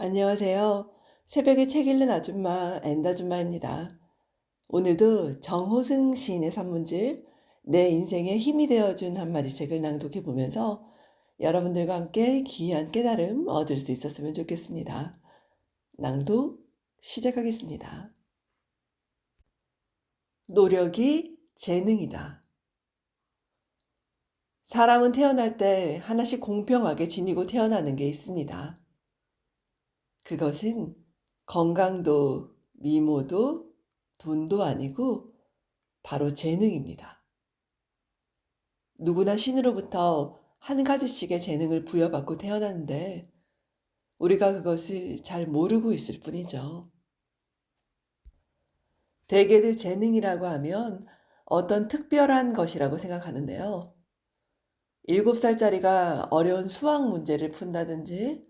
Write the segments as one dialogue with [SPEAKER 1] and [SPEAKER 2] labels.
[SPEAKER 1] 안녕하세요. 새벽에 책 읽는 아줌마 엔다줌마입니다. 오늘도 정호승 시인의 산문집 내 인생에 힘이 되어준 한마디 책을 낭독해 보면서 여러분들과 함께 귀한 깨달음 얻을 수 있었으면 좋겠습니다. 낭독 시작하겠습니다. 노력이 재능이다. 사람은 태어날 때 하나씩 공평하게 지니고 태어나는 게 있습니다. 그것은 건강도, 미모도, 돈도 아니고 바로 재능입니다. 누구나 신으로부터 한 가지씩의 재능을 부여받고 태어났는데 우리가 그것을 잘 모르고 있을 뿐이죠. 대개들 재능이라고 하면 어떤 특별한 것이라고 생각하는데요. 7살짜리가 어려운 수학 문제를 푼다든지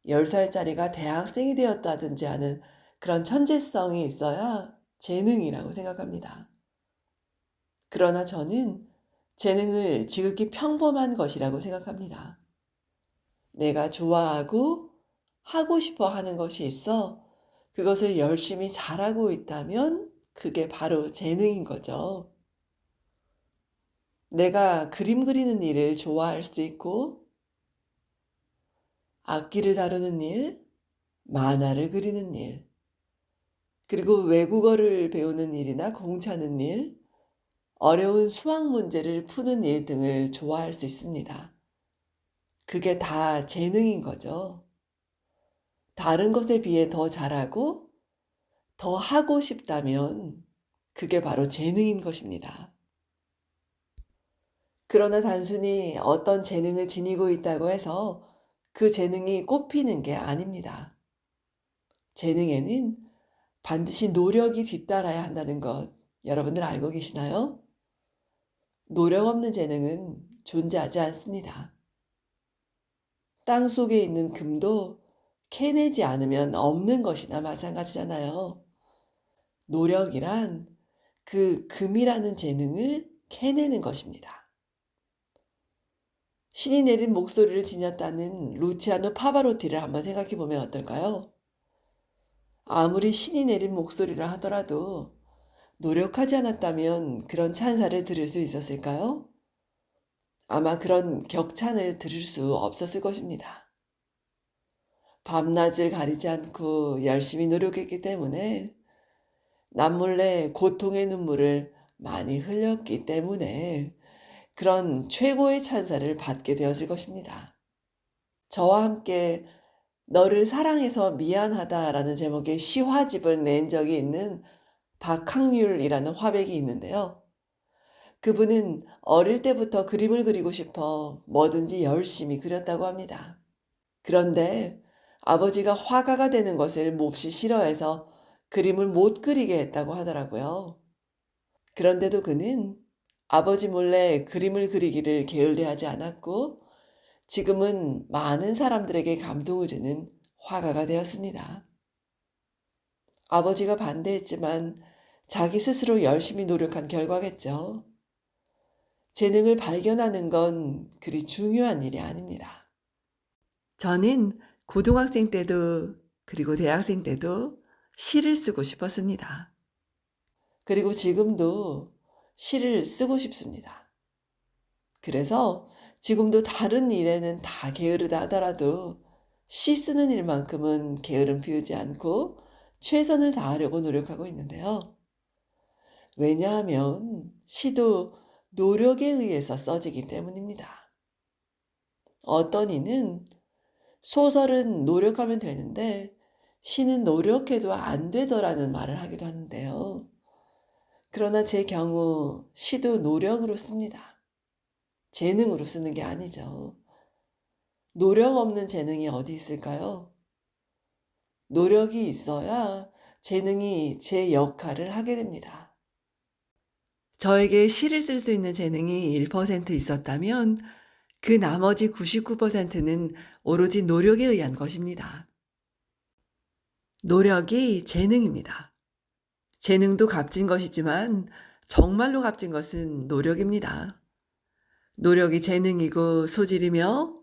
[SPEAKER 1] 10살짜리가 대학생이 되었다든지 하는 그런 천재성이 있어야 재능이라고 생각합니다. 그러나 저는 재능을 지극히 평범한 것이라고 생각합니다. 내가 좋아하고 하고 싶어 하는 것이 있어 그것을 열심히 잘하고 있다면 그게 바로 재능인 거죠. 내가 그림 그리는 일을 좋아할 수 있고 악기를 다루는 일, 만화를 그리는 일, 그리고 외국어를 배우는 일이나 공차는 일, 어려운 수학 문제를 푸는 일 등을 좋아할 수 있습니다. 그게 다 재능인 거죠. 다른 것에 비해 더 잘하고 더 하고 싶다면 그게 바로 재능인 것입니다. 그러나 단순히 어떤 재능을 지니고 있다고 해서 그 재능이 꼽히는 게 아닙니다. 재능에는 반드시 노력이 뒤따라야 한다는 것 여러분들 알고 계시나요? 노력 없는 재능은 존재하지 않습니다. 땅 속에 있는 금도 캐내지 않으면 없는 것이나 마찬가지잖아요. 노력이란 그 금이라는 재능을 캐내는 것입니다. 신이 내린 목소리를 지녔다는 루치아노 파바로티를 한번 생각해 보면 어떨까요? 아무리 신이 내린 목소리라 하더라도 노력하지 않았다면 그런 찬사를 들을 수 있었을까요? 아마 그런 격찬을 들을 수 없었을 것입니다. 밤낮을 가리지 않고 열심히 노력했기 때문에 남몰래 고통의 눈물을 많이 흘렸기 때문에 그런 최고의 찬사를 받게 되었을 것입니다. 저와 함께 너를 사랑해서 미안하다라는 제목의 시화집을 낸 적이 있는 박항률이라는 화백이 있는데요. 그분은 어릴 때부터 그림을 그리고 싶어 뭐든지 열심히 그렸다고 합니다. 그런데 아버지가 화가가 되는 것을 몹시 싫어해서 그림을 못 그리게 했다고 하더라고요. 그런데도 그는 아버지 몰래 그림을 그리기를 게을리하지 않았고 지금은 많은 사람들에게 감동을 주는 화가가 되었습니다. 아버지가 반대했지만 자기 스스로 열심히 노력한 결과겠죠. 재능을 발견하는 건 그리 중요한 일이 아닙니다. 저는 고등학생 때도 그리고 대학생 때도 시를 쓰고 싶었습니다. 그리고 지금도 시를 쓰고 싶습니다. 그래서 지금도 다른 일에는 다 게으르다 하더라도 시 쓰는 일만큼은 게으름 피우지 않고 최선을 다하려고 노력하고 있는데요. 왜냐하면 시도 노력에 의해서 써지기 때문입니다. 어떤 이는 소설은 노력하면 되는데 시는 노력해도 안 되더라는 말을 하기도 하는데요. 그러나 제 경우 시도 노력으로 씁니다. 재능으로 쓰는 게 아니죠. 노력 없는 재능이 어디 있을까요? 노력이 있어야 재능이 제 역할을 하게 됩니다. 저에게 시를 쓸 수 있는 재능이 1% 있었다면 그 나머지 99%는 오로지 노력에 의한 것입니다. 노력이 재능입니다. 재능도 값진 것이지만 정말로 값진 것은 노력입니다. 노력이 재능이고 소질이며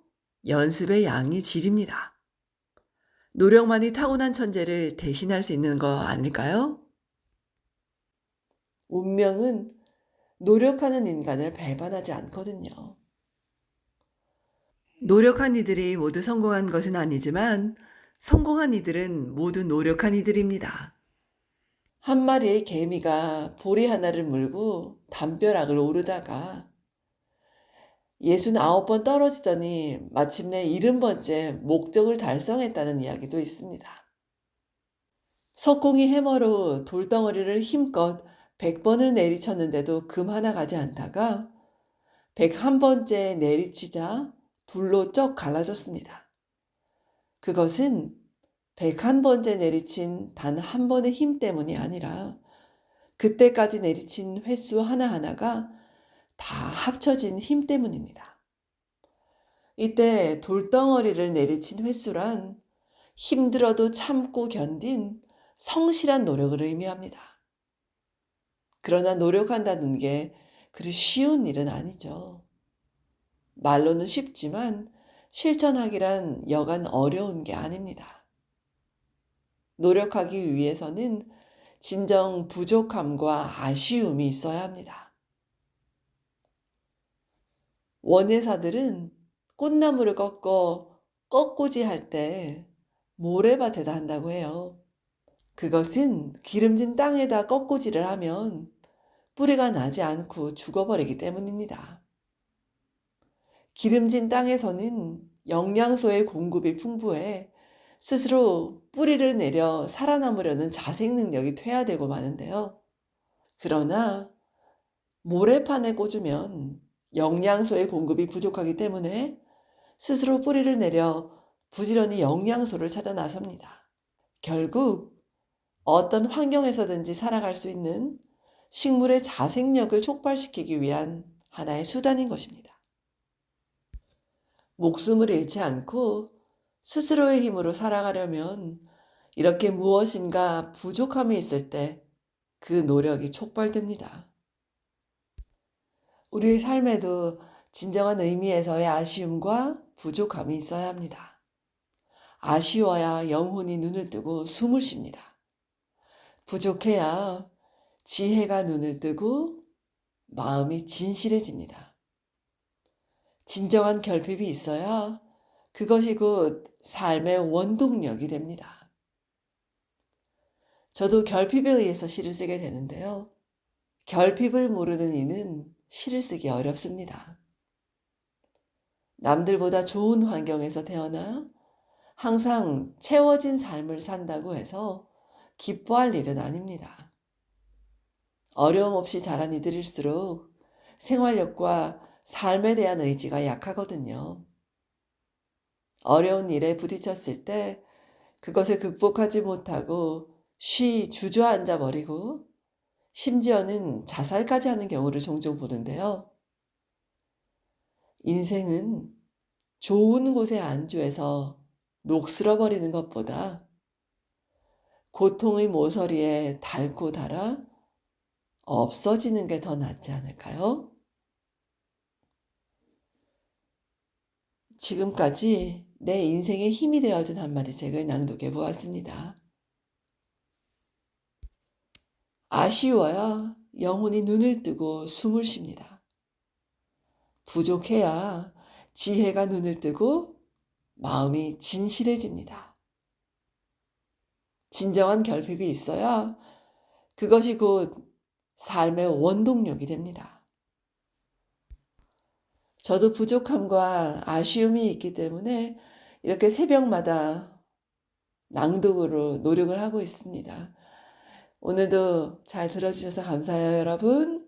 [SPEAKER 1] 연습의 양이 질입니다. 노력만이 타고난 천재를 대신할 수 있는 거 아닐까요? 운명은 노력하는 인간을 배반하지 않거든요. 노력한 이들이 모두 성공한 것은 아니지만 성공한 이들은 모두 노력한 이들입니다. 한 마리의 개미가 보리 하나를 물고 담벼락을 오르다가 69번 떨어지더니 마침내 70번째 목적을 달성했다는 이야기도 있습니다. 석공이 해머로 돌덩어리를 힘껏 100번을 내리쳤는데도 금 하나 가지 않다가 101번째 내리치자 둘로 쩍 갈라졌습니다. 그것은 101번째 내리친 단 한 번의 힘 때문이 아니라 그때까지 내리친 횟수 하나하나가 다 합쳐진 힘 때문입니다. 이때 돌덩어리를 내리친 횟수란 힘들어도 참고 견딘 성실한 노력을 의미합니다. 그러나 노력한다는 게 그리 쉬운 일은 아니죠. 말로는 쉽지만 실천하기란 여간 어려운 게 아닙니다. 노력하기 위해서는 진정 부족함과 아쉬움이 있어야 합니다. 원예사들은 꽃나무를 꺾어 꺾고지 할 때 모래밭에다 한다고 해요. 그것은 기름진 땅에다 꺾고지를 하면 뿌리가 나지 않고 죽어버리기 때문입니다. 기름진 땅에서는 영양소의 공급이 풍부해 스스로 뿌리를 내려 살아남으려는 자생 능력이 퇴화되고 마는데요. 그러나 모래판에 꽂으면 영양소의 공급이 부족하기 때문에 스스로 뿌리를 내려 부지런히 영양소를 찾아 나섭니다. 결국 어떤 환경에서든지 살아갈 수 있는 식물의 자생력을 촉발시키기 위한 하나의 수단인 것입니다. 목숨을 잃지 않고 스스로의 힘으로 살아가려면 이렇게 무엇인가 부족함이 있을 때 그 노력이 촉발됩니다. 우리의 삶에도 진정한 의미에서의 아쉬움과 부족함이 있어야 합니다. 아쉬워야 영혼이 눈을 뜨고 숨을 쉽니다. 부족해야 지혜가 눈을 뜨고 마음이 진실해집니다. 진정한 결핍이 있어야 그것이 곧 삶의 원동력이 됩니다. 저도 결핍에 의해서 시를 쓰게 되는데요. 결핍을 모르는 이는 시를 쓰기 어렵습니다. 남들보다 좋은 환경에서 태어나 항상 채워진 삶을 산다고 해서 기뻐할 일은 아닙니다. 어려움 없이 자란 이들일수록 생활력과 삶에 대한 의지가 약하거든요. 어려운 일에 부딪혔을 때 그것을 극복하지 못하고 주저앉아 버리고 심지어는 자살까지 하는 경우를 종종 보는데요. 인생은 좋은 곳에 안주해서 녹슬어 버리는 것보다 고통의 모서리에 닳고 닳아 없어지는 게 더 낫지 않을까요? 지금까지 내 인생의 힘이 되어준 한마디 책을 낭독해 보았습니다. 아쉬워야 영혼이 눈을 뜨고 숨을 쉽니다. 부족해야 지혜가 눈을 뜨고 마음이 진실해집니다. 진정한 결핍이 있어야 그것이 곧 삶의 원동력이 됩니다. 저도 부족함과 아쉬움이 있기 때문에 이렇게 새벽마다 낭독으로 노력을 하고 있습니다. 오늘도 잘 들어주셔서 감사해요, 여러분.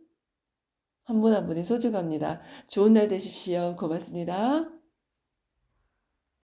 [SPEAKER 1] 한 분 한 분이 소중합니다. 좋은 날 되십시오. 고맙습니다.